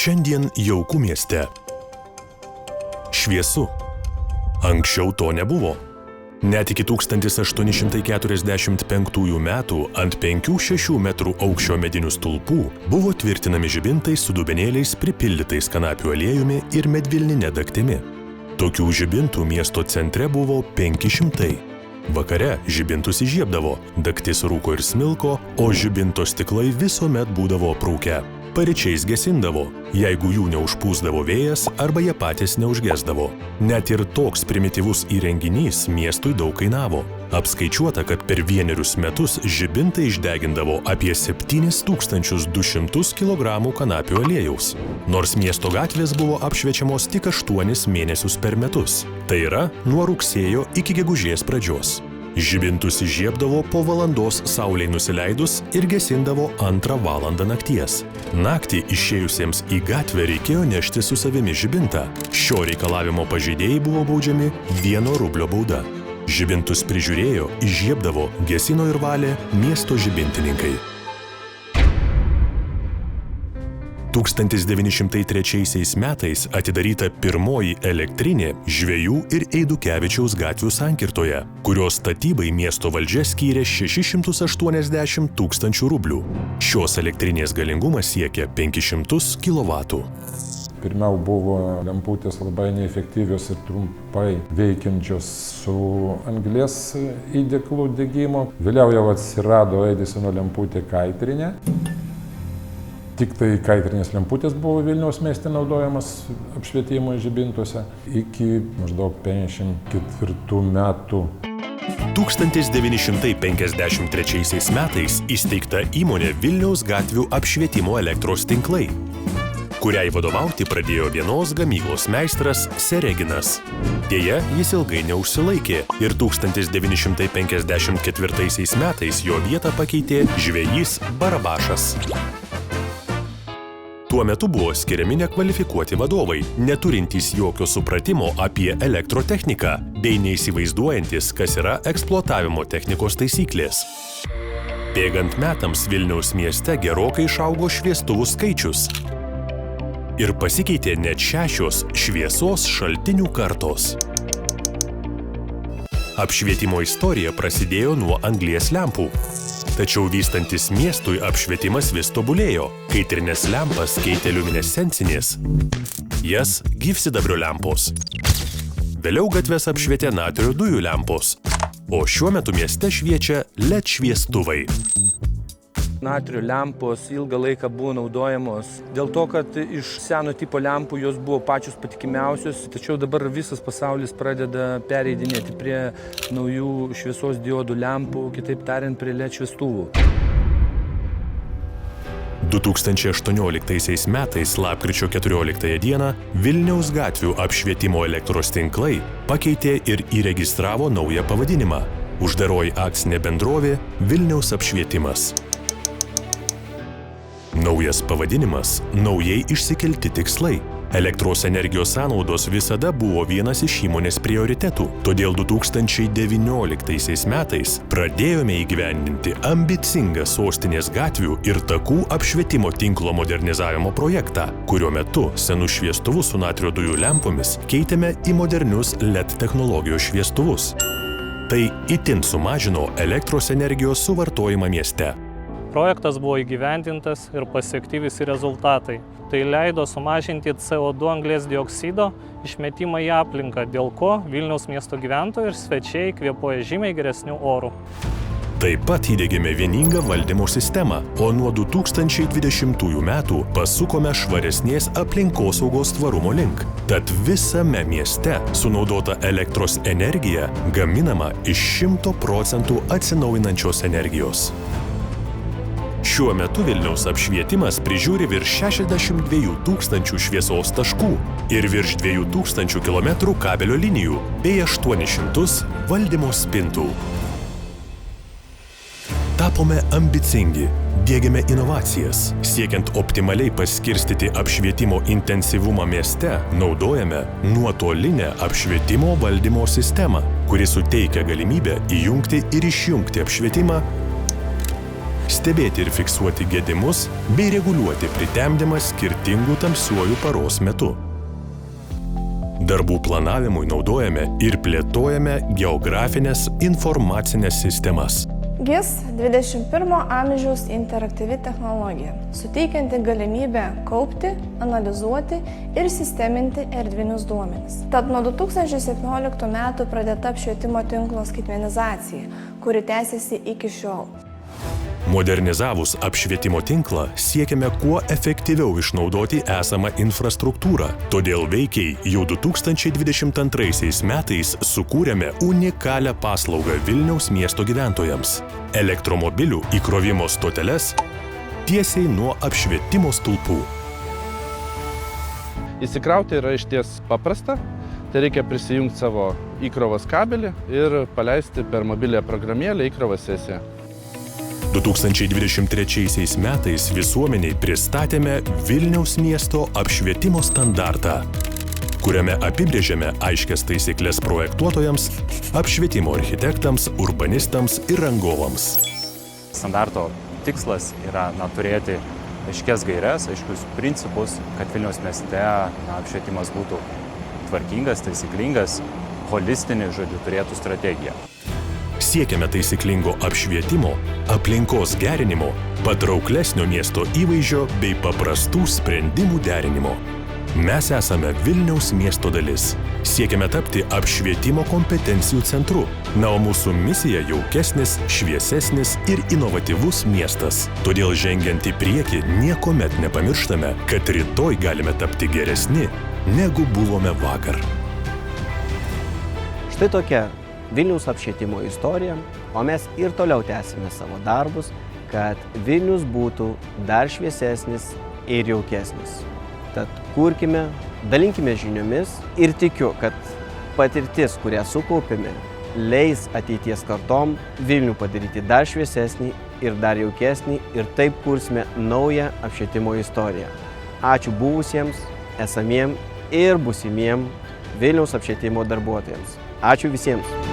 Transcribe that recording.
Šiandien jauku mieste. Šviesu. Anksčiau to nebuvo. Net iki 1845 metų ant 5-6 metrų aukščio medinių stulpų buvo tvirtinami žibintai su dubenėliais pripildytais kanapių aliejumi ir medvilnine dagtimi. Tokių žibintų miesto centre buvo 500. Vakare žibintus įžiebdavo, dagtis rūko ir smilko, o žibinto stiklai visuomet būdavo aprūkę. Paryčiais gesindavo, jeigu jų neužpūsdavo vėjas arba jie patys neužgesdavo. Net ir toks primityvus įrenginys miestui daug kainavo. Apskaičiuota, kad per 1 metus žibintai išdegindavo apie 7200 kg kanapių aliejaus. Nors miesto gatvės buvo apšviečiamos tik 8 mėnesius per metus. Tai yra nuo rugsėjo iki gegužės pradžios. Žibintus įžiebdavo po valandos saulei nusileidus ir gesindavo 2 valandą nakties. Naktį išėjusiems į gatvę reikėjo nešti su savimi žibintą. Šio reikalavimo pažeidėjai buvo baudžiami 1 rublio bauda. Žibintus prižiūrėjo, įžiebdavo, gesino ir valė miesto žibintininkai. 1903 metais atidaryta pirmoji elektrinė Žvejų ir Eidukevičiaus gatvių sankirtoje, kurios statybai miesto valdžia skyrė 680 000 rublių. Šios elektrinės galingumas siekia 500 kW. Pirmiau buvo lemputės labai neefektyvios ir trumpai veikiančios su anglies įdėklų degimo. Vėliau jau atsirado Edisono lemputė kaitrinė. Tik tai kaitrinės lemputės buvo Vilniaus mieste naudojamas apšvietimo žibintuose iki maždaug 54 metų. 1953 metais įsteigta įmonė Vilniaus gatvių apšvietimo elektros tinklai, kuriai vadovauti pradėjo vienos gamyklos meistras Sereginas. Deja, jis ilgai neužsilaikė ir 1954 metais jo vietą pakeitė žvejys Barabašas. Tuo metu buvo skiriami nekvalifikuoti vadovai, neturintys jokio supratimo apie elektrotechniką, bei neįsivaizduojantis, kas yra eksploatavimo technikos taisyklės. Bėgant metams Vilniaus mieste gerokai išaugo šviestuvų skaičius ir pasikeitė net 6 šviesos šaltinių kartos. Apšvietimo istorija prasidėjo nuo anglies lempų. Tačiau vystantis miestui apšvietimas vis tobulėjo, kaitrines lempas keitė liuminescencinės, jas gyvsidabrio lempos. Vėliau gatves apšvietė natrio dujų lempos, o šiuo metu mieste šviečia LED šviestuvai. Natrio lempos ilgą laiką buvo naudojamos dėl to, kad iš seno tipo lempų jos buvo pačios patikimiausios, tačiau dabar visas pasaulis pradeda pereidinėti prie naujų šviesos diodų lempų, kitaip tariant, prie LED šviestuvų. 2018 metais lapkričio 14 dieną Vilniaus gatvių apšvietimo elektros tinklai pakeitė ir įregistravo naują pavadinimą – uždaroji akcinė bendrovė Vilniaus apšvietimas. Naujas pavadinimas – naujai išsikelti tikslai. Elektros energijos sąnaudos visada buvo vienas iš įmonės prioritetų, todėl 2019 metais pradėjome įgyvendinti ambicingą sostinės gatvių ir takų apšvietimo tinklo modernizavimo projektą, kurio metu senus šviestuvus su natrio dujų lempomis keitėme į modernius LED technologijos šviestuvus. Tai itin sumažino elektros energijos suvartojimą mieste. Projektas buvo įgyvendintas ir pasiekti visi rezultatai. Tai leido sumažinti CO2 anglies dioksido išmetimą į aplinką, dėl ko Vilniaus miesto gyventojai ir svečiai kvėpuoja žymiai geresnių orų. Taip pat įdiegėme vieningą valdymo sistemą, o nuo 2020 metų pasukome švaresnės aplinkosaugos tvarumo link. Tad visame mieste sunaudota elektros energija gaminama iš 100% atsinaujinančios energijos. Šiuo metu Vilniaus apšvietimas prižiūri virš 62 000 šviesos taškų ir virš 2000 km kabelio linijų bei 800 valdymo spintų. Tapome ambicingi, diegiame inovacijas. Siekiant optimaliai paskirstyti apšvietimo intensyvumą mieste, naudojame nuotolinę apšvietimo valdymo sistemą, kuri suteikia galimybę įjungti ir išjungti apšvietimą stebėti ir fiksuoti gedimus bei reguliuoti pritemdymą skirtingų tamsiuoju paros metu. Darbų planavimui naudojame ir plėtojame geografinės informacinės sistemas. GIS 21 amžiaus interaktyvi technologija, suteikianti galimybę kaupti, analizuoti ir sisteminti erdvinius duomenis. Tad nuo 2017 metų pradėta apšvietimo tinklo skaitmenizacija, kuri tęsiasi iki šiol. Modernizavus apšvietimo tinklą siekiame kuo efektyviau išnaudoti esamą infrastruktūrą. Todėl veikiai jau 2022 metais sukūrėme unikalią paslaugą Vilniaus miesto gyventojams – elektromobilių įkrovimo stoteles tiesiai nuo apšvietimo stulpų. Įsikrauti yra išties paprasta, tai reikia prisijungti savo įkrovos kabelį ir paleisti per mobilią programėlę įkrovos sesiją. 2023 metais visuomeniai pristatėme Vilniaus miesto apšvietimo standartą, kuriame apibrėžėme aiškias taisyklės projektuotojams, apšvietimo architektams, urbanistams ir rangovams. Standarto tikslas yra turėti aiškias gaires, aiškius principus, kad Vilniaus mieste apšvietimas būtų tvarkingas, taisyklingas, holistinis, turėtų strategiją. Siekiame taisyklingo apšvietimo, aplinkos gerinimo, patrauklesnio miesto įvaizdžio bei paprastų sprendimų derinimo. Mes esame Vilniaus miesto dalis. Siekiame tapti apšvietimo kompetencijų centru. O mūsų misija jaukesnis, šviesesnis ir inovatyvus miestas. Todėl žengiant į priekį niekuomet nepamirštame, kad rytoj galime tapti geresni, negu buvome vakar. Štai tokia Vilniaus apšvietimo istorija, o mes ir toliau tęsime savo darbus, kad Vilnius būtų dar šviesesnis ir jaukesnis. Tad kurkime, dalinkime žiniomis ir tikiu, kad patirtis, kurią sukaupėme, leis ateities kartom Vilnių padaryti dar šviesesnį ir dar jaukesnį ir taip kursime naują apšvietimo istoriją. Ačiū buvusiems, esamiem ir būsimiem Vilniaus apšvietimo darbuotojams. Ačiū visiems.